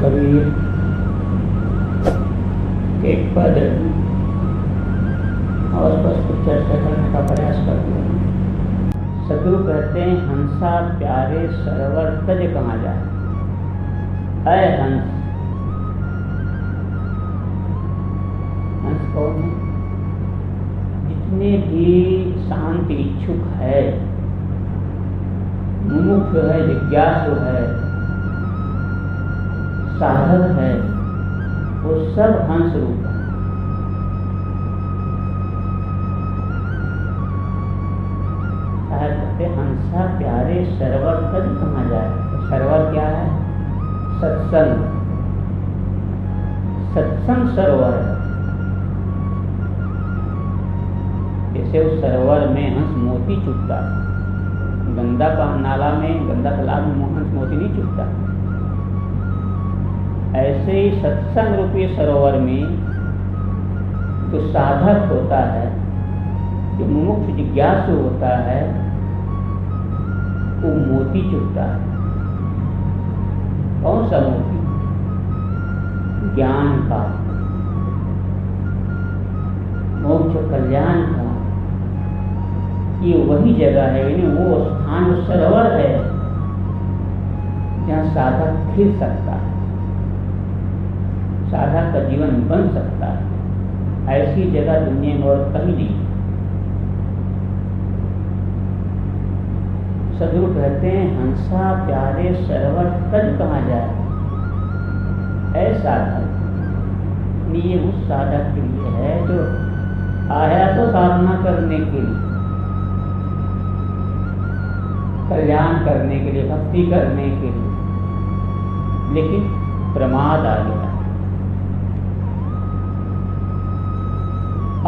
कबीर के पद और बस कुछ चर्चा करने का प्रयास करते हैं। सदगुरु कहते हैं, हंसा प्यारे सरोवर तज कहाँ जाए। अय हंस, हंस कौन है? जितने भी शांति इच्छुक है, मुमुक्ष है, जिज्ञासु है, साधक है, वो सब हंस रूप है। कहते हंसा प्यारे सरोवर तज कहाँ जाए। तो सरोवर क्या है? सत्संग। सत्संग सरोवर है। जैसे उस सरोवर में हंस मोती चुगता है, गंगा का नाला में, गंगा तालाब में हंस मोती नहीं चुगता। ऐसे ही सत्संग रूपी सरोवर में जो साधक होता है, जो मुमुक्ष जिज्ञासु होता है, वो मोती चुगता है। कौन सा मोती? ज्ञान का, मोक्ष कल्याण का। ये वही जगह है, यानी वो स्थान, वो सरोवर है जहाँ साधक खिल सकता है, साधक का जीवन बन सकता है। ऐसी जगह दुनिया में और कहीं नहीं। सदगुरु कहते हैं, हंसा प्यारे सरोवर तज कहाँ जाए। ऐसा साधक, ये उस साधक के लिए है जो आया तो साधना करने के लिए, कल्याण करने के लिए, भक्ति करने के लिए, लेकिन प्रमाद आ गया,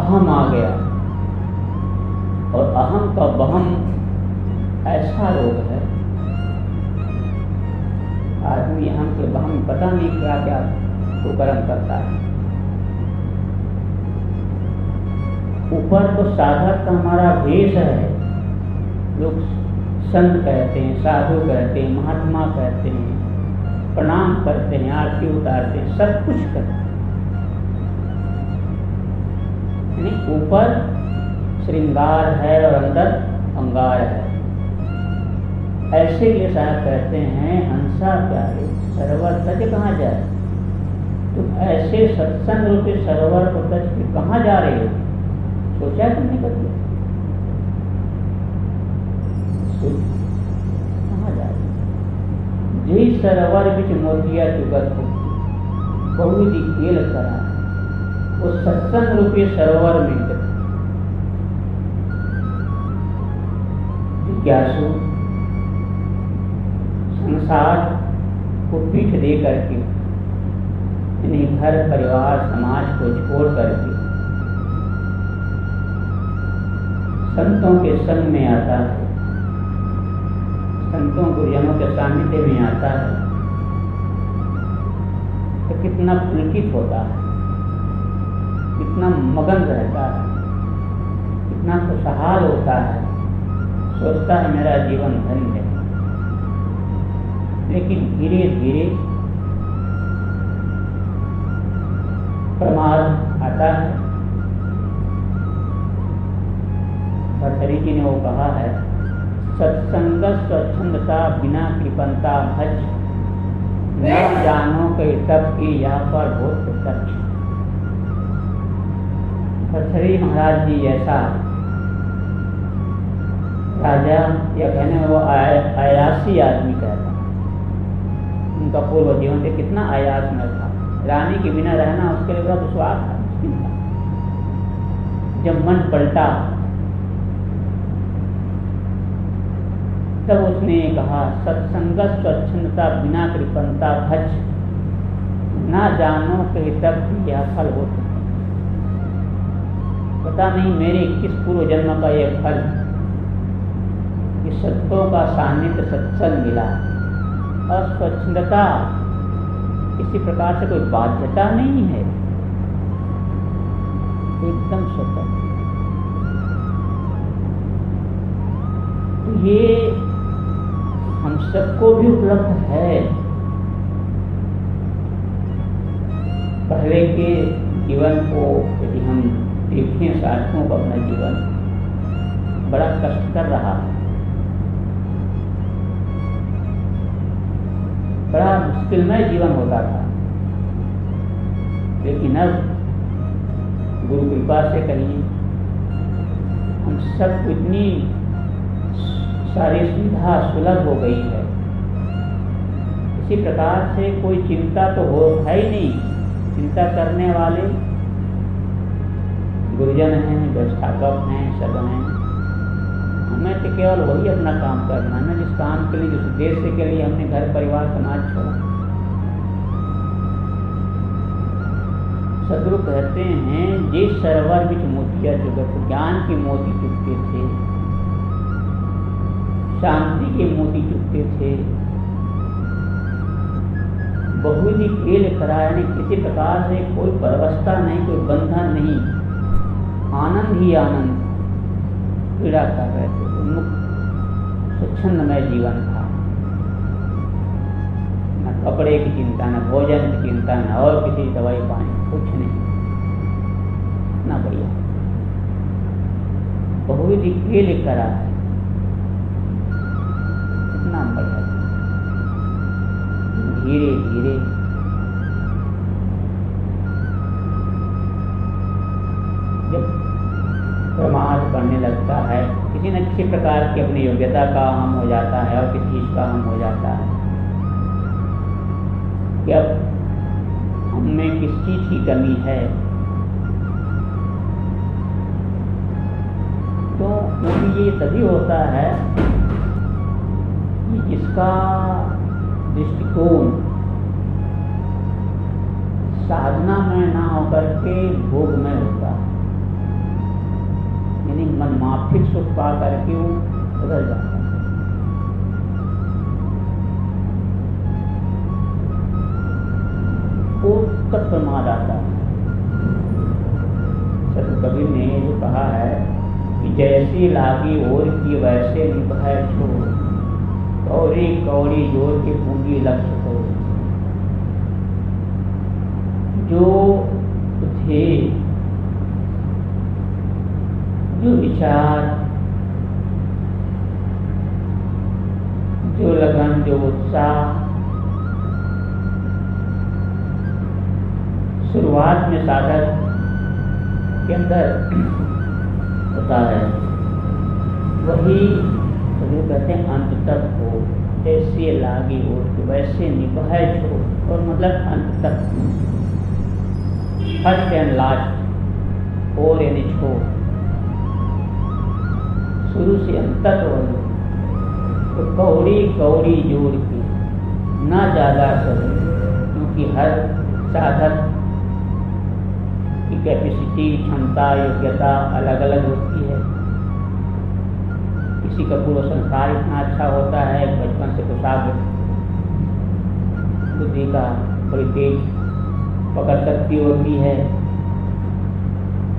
अहम आ गया। और अहम का वहम ऐसा रोग है, आदमी अहम के वहम में पता नहीं क्या क्या वो कर्म करता है। ऊपर तो साधक का हमारा भेष है, लोग संत कहते हैं, साधु कहते हैं, महात्मा कहते हैं, प्रणाम करते हैं, आरती उतारते हैं, सब कुछ करते हैं। यानी ऊपर श्रृंगार है और अंदर अंगार है। ऐसे ये साहब कहते हैं, हंसा प्यारे सरोवर तज कहाँ जाए। तुम ऐसे सत्संग रूपी सरोवर को तज के कहाँ जा रहे हो? सोचा तुमने कभी? कहाँ जा रहे? जी सरोवर बिच मोतिया चुगत हो, बहुत ही खेल करा। उस सत्संग रूपी सरोवर में जिज्ञासु संसार को पीठ दे करके, इन्हीं घर परिवार समाज को छोड़ करके संतों के संग में आता है, संतों गुरुजनों के सानिध्य में आता है, तो कितना पुलकित होता है, कितना मगन रहता है, कितना खुशहाल होता है, सोचता है मेरा जीवन धन्य है। लेकिन धीरे धीरे प्रमाद आता है। भर्तृहरि जी ने वो कहा है, सत्संग स्वच्छंदता बिना कृपणता भज, न जानो के तब की यहाँ पर बहुत प्रत्यक्ष। भर्तृहरि महाराज जी ऐसा राजा या कहने वो आयासी आदमी कहता, उनका पूर्व जीवन से कितना आयास में था। रानी के बिना रहना उसके लिए बड़ा दुश्वार था, मुश्किल था। जब मन पलटा तब उसने कहा, सत्संग स्वच्छंदता बिना कृपणता भज, ना जानो कि तब यह फल हो। पता नहीं मेरे किस पूर्व जन्म का यह फल, इस सत्यों का सानिध्य सत्संग मिला। और स्वच्छंदता किसी प्रकार से कोई बाध्यता नहीं है, एकदम स्वतंत्र। तो ये हम सबको भी उपलब्ध है, पहले के जीवन को यदि हम देखें, साधकों को अपना जीवन बड़ा कष्टकर रहा है, बड़ा मुश्किलमय जीवन होता था। लेकिन अब गुरु कृपा से कहिए हम सब इतनी सारी सुविधा सुलभ हो गई है, इसी प्रकार से कोई चिंता तो हो है ही नहीं। चिंता करने वाले गुरुजन हैं, व्यवस्थापक हैं, सब हैं। हमें तो केवल वही अपना काम करना है ना, जिस काम के लिए, जिस उद्देश्य के लिए हमने घर परिवार समाज छोड़ा। सदगुरु कहते हैं जे सरवर बिच मोतिया जुगत, ज्ञान के मोती चुगते थे, शांति के मोती चुगते थे, बहुविधि खेल करा, यानी किसी प्रकार से कोई परवस्था नहीं, कोई बंधन नहीं, आनंद ही आनंद पीड़ा कर रहे थे। उन्मुक्त स्वच्छंदमय जीवन था, न कपड़े की चिंता, न भोजन की चिंता, न और किसी दवाई पानी, कुछ नहीं, इतना बढ़िया। बहुविधि खेल करा है, इतना बढ़िया। धीरे धीरे जब प्रमाद बढ़ने लगता है, किसी न किसी प्रकार की अपनी योग्यता का हम हो जाता है और किसी चीज का हम हो जाता है कि अब हमें किस चीज की कमी है, तो क्योंकि ये तभी होता है कि जिसका दृष्टिकोण साधना में ना होकर के भोग में होता है, यानी मनमाफिक सुख पा करके वो बदल जाता है। वो तब प्रमाद आता है। सत कबीर ने जो कहा है कि जैसी लागी ओर की वैसे निभाए छोड़, कौड़ी कौड़ी जोर के पूंजी लक्ष्य को। जो थे, जो विचार, जो लगन, जो उत्साह शुरुआत में साधक के अंदर होता है, वही तो कहते हैं अंत तक हो। जैसे लागी ओर वैसे निभाए छोड़, और मतलब अंत तक, फर्स्ट एंड लास्ट, और यानी छोड़, शुरू से अंत तक हो। तो कौड़ी कौड़ी जोड़ के, ना ज्यादा करे, क्योंकि हर साधक की कैपेसिटी, क्षमता, योग्यता अलग अलग होती है। किसी का पूर्व संस्कार इतना अच्छा होता है, बचपन से कुशाग्र, बुद्धि का बड़ी तेज पकड़ शक्ति होती है,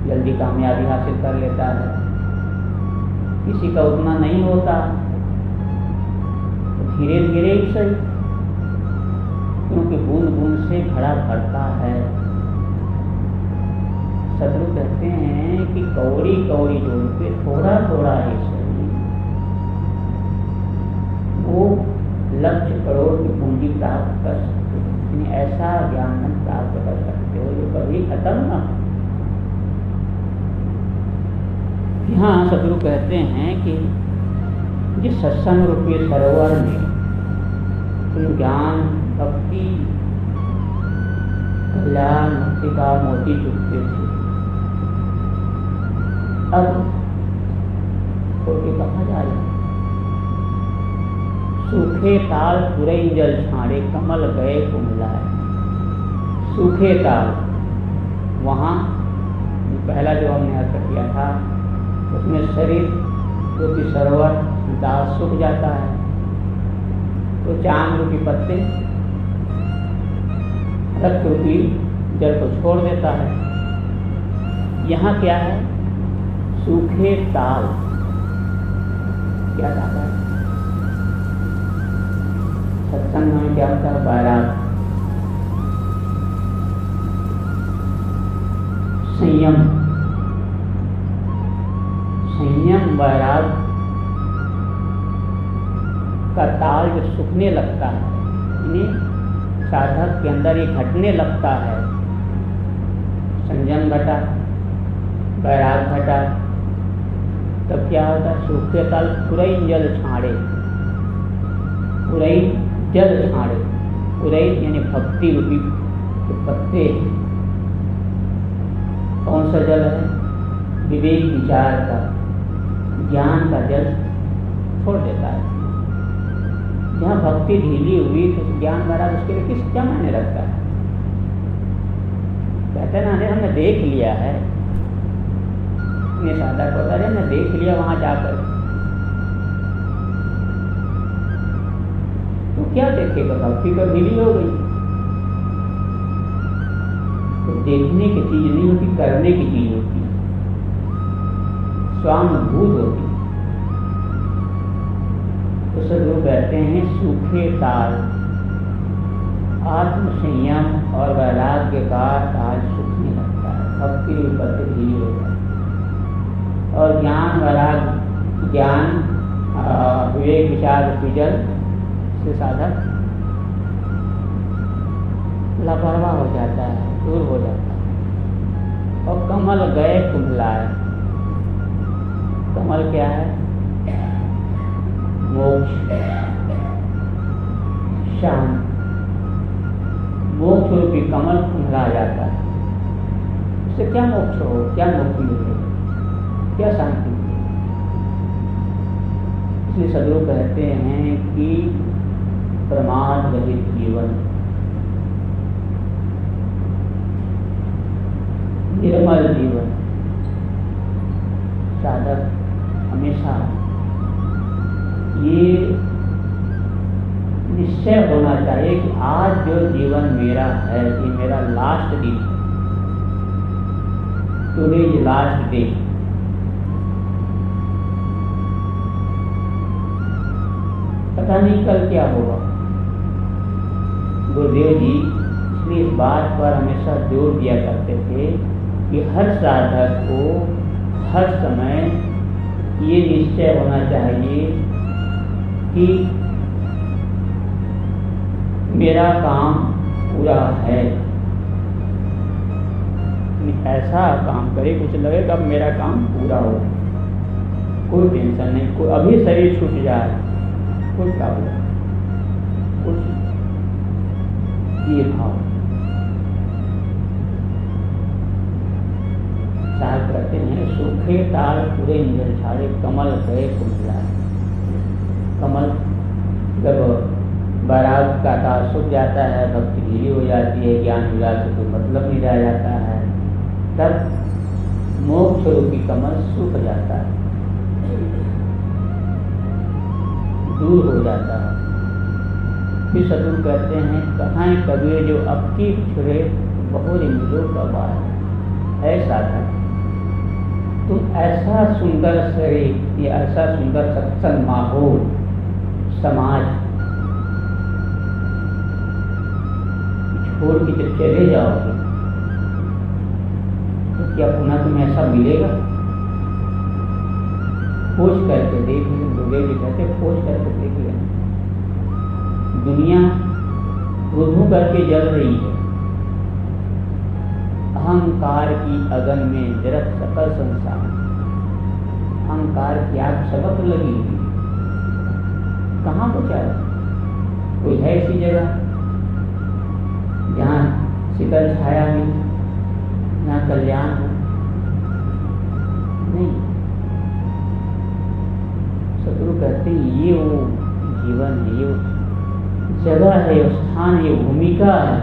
जल्दी कामयाबी हासिल कर लेता है। किसी का उतना नहीं होता, तो धीरे धीरे ही सही, क्योंकि बूंद बूंद से घड़ा भरता है। सदगुरु कहते हैं कि कौड़ी कौड़ी जोड़ के थोड़ा थोड़ा ही सही, वो लक्ष्य करोड़ की पूंजी प्राप्त कर सकते हो, ऐसा ज्ञान प्राप्त कर सकते हो जो कभी खत्म न हो। यहाँ सदगुरु कहते हैं कि जिस सत्संग रूपी सरोवर में तुम ज्ञान, भक्ति, कल्याण, मुक्ति का मोती चुगते थे, अब छोटे कहा जाए। सूखे ताल पुरई जल छाड़े, कमल गए कुमलाए। सूखे ताल, वहाँ पहला जो हमने अर्थ किया था, उसमें शरीर जो कि सरोवर दाल सूख जाता है, तो चांद रूपी पत्ते रक्त रूपी जल को छोड़ देता है। यहाँ क्या है? सूखे ताल, क्या जाता है? सत्संग में क्या होता है? बैराग, संयम, संयम वैराग का ताल जो सूखने लगता है, यानी साधक के अंदर ये घटने लगता है, संयम घटा, वैराग घटा, तब क्या होता है? सूखे ताल पुरई जल छाड़े, पुरई जल छाड़े, पुरई यानी भक्ति रूपी के पत्ते। कौन सा जल है? विवेक विचार का, ज्ञान का जल छोड़ देता है। जहाँ भक्ति ढीली हुई तो ज्ञान वैराग उसके लिए किस क्या मायने रखता है? कहते हैं ना, हमने देख लिया है, इतने साधक होता है, हमने देख लिया वहां जाकर, तो क्या देखेगा? भक्ति तो ढीली हो गई। तो देखने की चीज नहीं होती, करने की चीज होती है, स्वानुभूत होती है। तो सब लोग कहते हैं सूखे ताल, आत्म संयम और वैराग्य का ताल सूखने लगता है, भक्ति विपत्ति ढीली हो जाती है, और ज्ञान वैराग, ज्ञान विवेक विचार जल से साधक लापरवाह हो जाता है, दूर हो जाता है। और कमल गए कुंभलाए, कमल क्या है? मोक्ष, शांति, मोक्ष रूपी कमल कुंभला जाता है। उससे क्या मोक्ष हो, क्या मुक्ति मिले, क्या शांति मिले? इसलिए सदगुरु कहते हैं कि प्रमाद रहित जीवन, निर्मल जीवन, साधक हमेशा ये निश्चय होना चाहिए कि आज जो जीवन मेरा है, ये मेरा लास्ट दिन है, टुडे इज लास्ट डे। पता नहीं कल क्या होगा। गुरुदेव जी इसलिए इस बात पर हमेशा जोर दिया करते थे कि हर साधक को हर समय ये निश्चय होना चाहिए कि मेरा काम पूरा है। ऐसा काम करे कुछ लगेगा अब मेरा काम पूरा हो, कोई टेंशन नहीं, कोई अभी शरीर छूट जाए, कोई प्रॉब्लम, कुछ ये भाव। साहब कहते हैं सूखे ताल पूरे इंजन छाड़े, कमल गए कुंभलाए। कमल जब वैराग का ताल सूख जाता है, भक्ति ढीली हो जाती है, ज्ञान विलास से कोई मतलब नहीं रह जाता है, तब मोक्ष रूपी कमल सूख जाता है, दूर हो जाता है। फिर सदगुरु कहते हैं कहाँ कबीर जो अब की छुरे बहुत मिलो कबार। ऐसा था तुम ऐसा सुंदर शरीर, ये ऐसा सुंदर सत्संग माहौल, समाज छोड़ के जब चले जाओगे तो क्या पुनः तुम्हें ऐसा मिलेगा? खोज करके देख लें, गुरुदेव जी कहते खोज करके देख लें। दुनिया बुद्धू करके जल रही है, अहंकार की अगन में जरत सकल संसार, अहंकार की आग सबक लगी हुई, कहाँ पहुँचा? कोई है ऐसी जगह जहाँ शीतल छाया हो, जहाँ कल्याण हो? नहीं। सदगुरु कहते हैं ये वो जीवन है, ये वो जगह है, ये स्थान है, ये भूमिका है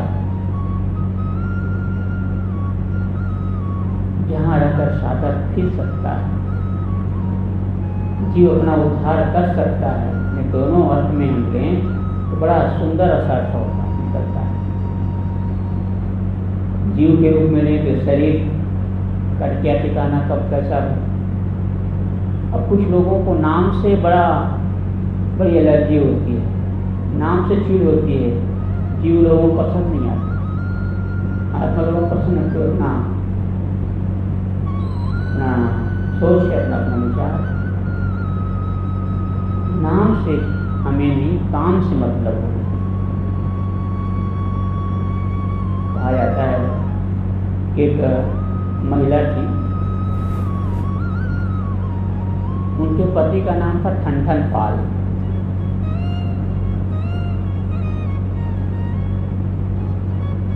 जहाँ रहकर साधक फिर सकता है, जीव अपना उद्धार कर सकता है। दोनों अर्थ में हम लें तो बड़ा सुंदर असर निकलता है। जीव के रूप में लें तो शरीर का क्या ठिकाना कब कैसा हो। अब कुछ लोगों को नाम से बड़ी एलर्जी होती है, नाम से चीड़ होती है, जीव लोगों को पसंद नहीं आता, आत्मा लोगों को पसंद है तो नाम। अपना सोच है, अपना अपना विचार। नाम से हमें नहीं, काम से मतलब हो। कहा जाता है कि एक महिला थी, उनके पति का नाम था ठनठन पाल।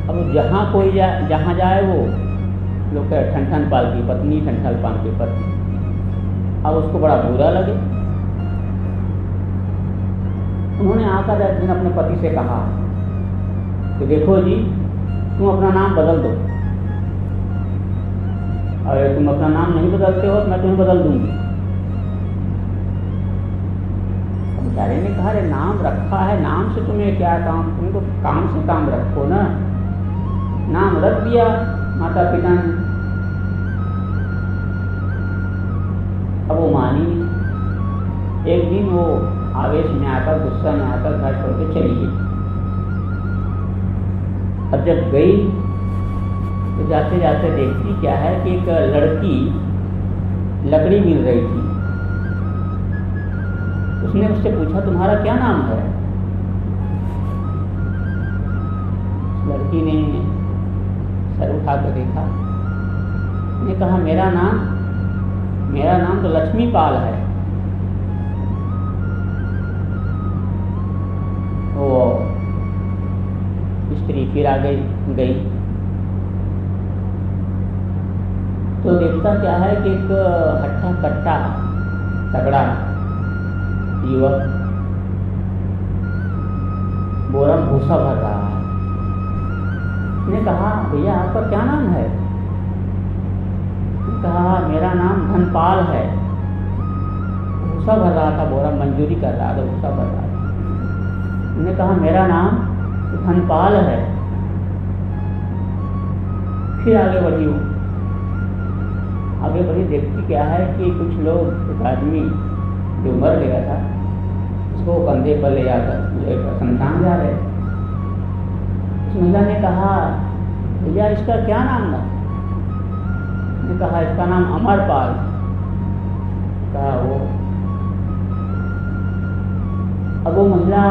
अब जहाँ जाए वो लोग कहे ठनठन पाल की पत्नी, ठनठन पाल की पत्नी। अब उसको बड़ा बुरा लगे। उन्होंने आकर एक दिन अपने पति से कहा कि देखो जी, तुम अपना नाम बदल दो, और तुम अपना नाम नहीं बदलते हो तो मैं तुम्हें बदल दूंगी। बेचारे ने कहा, अरे नाम रखा है, नाम से तुम्हें क्या काम, तुम तो काम से काम रखो ना। नाम रख दिया माता पिता ने, अब वो मानी नहीं। एक दिन वो आवेश में आकर, गुस्सा में आकर घर छोड़ के चली गई। अब जब गई तो जाते जाते देखती क्या है कि एक लड़की लकड़ी मिल रही थी। उसने उससे पूछा, तुम्हारा क्या नाम है? लड़की ने सर उठा कर देखा, उसने कहा, मेरा नाम तो लक्ष्मी पाल है। वो स्त्री फिर आ गई तो देखता क्या है कि एक हट्टा कट्टा तगड़ा युवक बोरा में भूसा भर रहा है। उसने कहा, भैया आपका क्या नाम है? उसने कहा, मेरा नाम धनपाल है। भूसा भर रहा था, बोरा मंजूरी कर रहा था, भूसा भर रहा था। उसने कहा, मेरा नाम धनपाल है। फिर आगे बढ़ी हूँ, आगे बढ़ी, देखती क्या है कि कुछ लोग, एक आदमी जो मर गया था उसको कंधे पर ले जाकर शमशान जा रहे। उस महिला ने कहा, भैया इसका क्या नाम था? उसने कहा, इसका नाम अमरपाल। कहा वो, अब वो महिला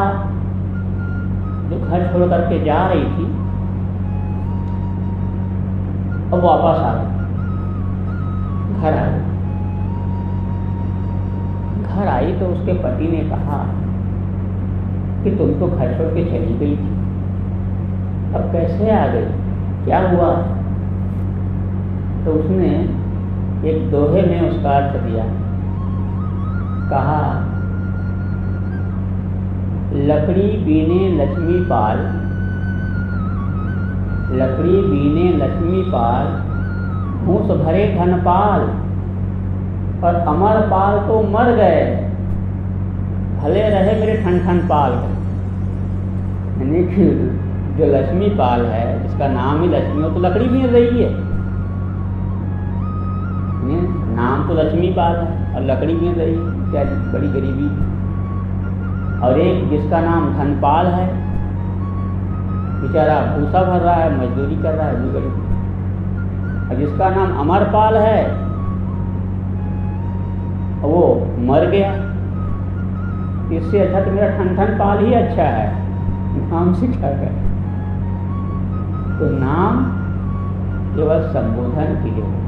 जो घर छोड़ करके जा रही थी, अब वापस आ गई, घर आ गई। घर आई तो उसके पति ने कहा कि तुम तो घर छोड़ के चली गई थी, अब कैसे आ गई, क्या हुआ? तो उसने एक दोहे में उसका अर्थ दिया। कहा, लकड़ी बीने लक्ष्मी पाल, लकड़ी बीने लक्ष्मी पाल, भूस भरे धनपाल, और अमरपाल तो मर गए, भले रहे मेरे ठनठन पाल। यानी कि जो लक्ष्मी पाल है, जिसका नाम ही लक्ष्मी हो, तो लकड़ी भी रही है। नाम तो लक्ष्मी पाल है और लकड़ी भी रही है, क्या बड़ी गरीबी। और एक जिसका नाम धनपाल है, बेचारा भूसा भर रहा है, मजदूरी कर रहा है, भी गरीब। और जिसका नाम अमरपाल है, वो मर गया। इससे अच्छा तो मेरा ठनठन पाल ही अच्छा है, नाम से क्या करें। तो नाम केवल संबोधन के लिए होता है,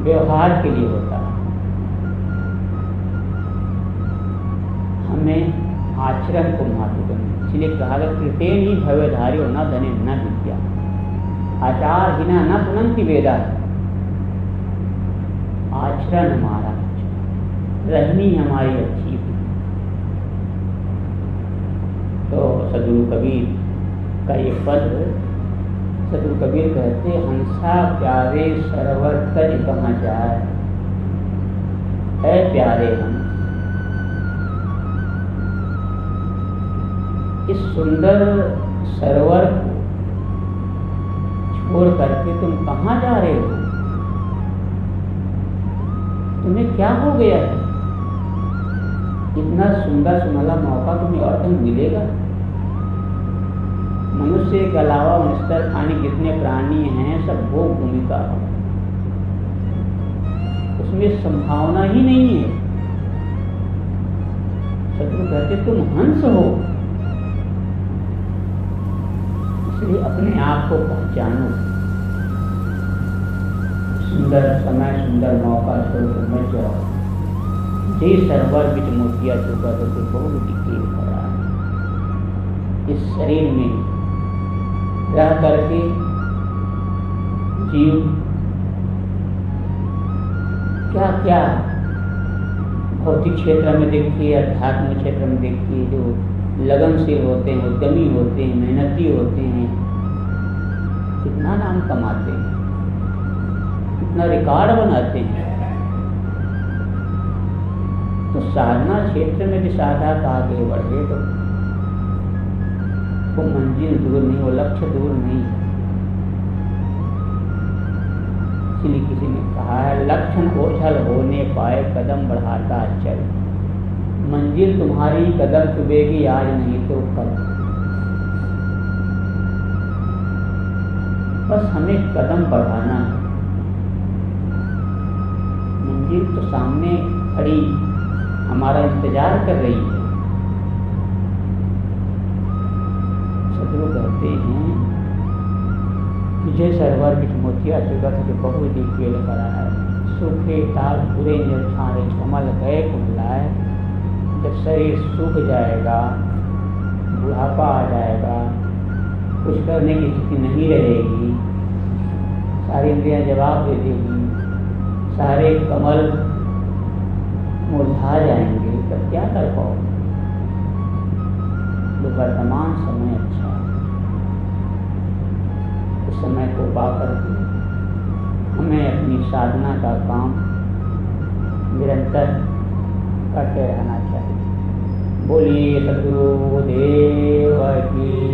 व्यवहार के लिए होता है। हमें आचरण को महत्व देना, इसलिए कहा गया, कृतेन ही भवेधार्यो न धने न विद्या, आचार हिना न पुनंति वेदा। आचरण हमारा, रहनी हमारी अच्छी हुई तो सदगुरु कबीर का ये पद, सदगुरु कबीर कहते, हंसा प्यारे सरवर तज कहाँ जाए, है प्यारे हम। इस सुंदर सरोवर को छोड़ करके तुम कहाँ जा रहे हो? तुम्हें क्या हो गया है? इतना सुंदर सुनहरा मौका तुम्हें और कहीं मिलेगा? मनुष्य के अलावा निस्तर खाने जितने प्राणी हैं सब भोग भूमिका है, उसमें संभावना ही नहीं है। सदगुरु कहते तुम हंस हो, इसलिए अपने आप को पहचानो। सुंदर समय सुंदर मौका छोड़ मत जाओ। जे सरवर बिच मोतिया चुका तो बहुत टिके खड़ा है। इस शरीर में रह करके जीव क्या क्या भौतिक क्षेत्र में देखिए, अध्यात्म क्षेत्र में देखिए, जो लगनशील होते हैं, उद्यमी होते हैं, मेहनती होते हैं, कितना नाम कमाते हैं, कितना रिकॉर्ड बनाते हैं। तो साधना क्षेत्र में भी साधक आगे बढ़े तो वो मंजिल दूर नहीं, वो लक्ष्य दूर नहीं। इसलिए किसी ने कहा है लक्षण ओझल होने पाए कदम बढ़ाता चल। मंजिल तुम्हारी कदम चुभेगी आज नहीं तो कल, बस हमें कदम बढ़ाना है। मंजिल तो सामने खड़ी हमारा इंतजार कर रही है। सदगुरु कहते हैं तुझे सरवर बिच मोतिया चुका तो बहु खेल करा है। सूखे ताल पूरे छाने कमल गए कुमलाए। जब शरीर सूख जाएगा, बुढ़ापा आ जाएगा, कुछ करने की स्थिति नहीं रहेगी, सारी इंद्रियां जवाब दे देगी, सारे कमल मुरझा जाएंगे, तब क्या कर पाओगे? तो वर्तमान समय अच्छा है, उस समय को पाकर के हमें अपनी साधना का काम निरंतर करते रहना चाहिए। बोलिए सद्गुरु देव की।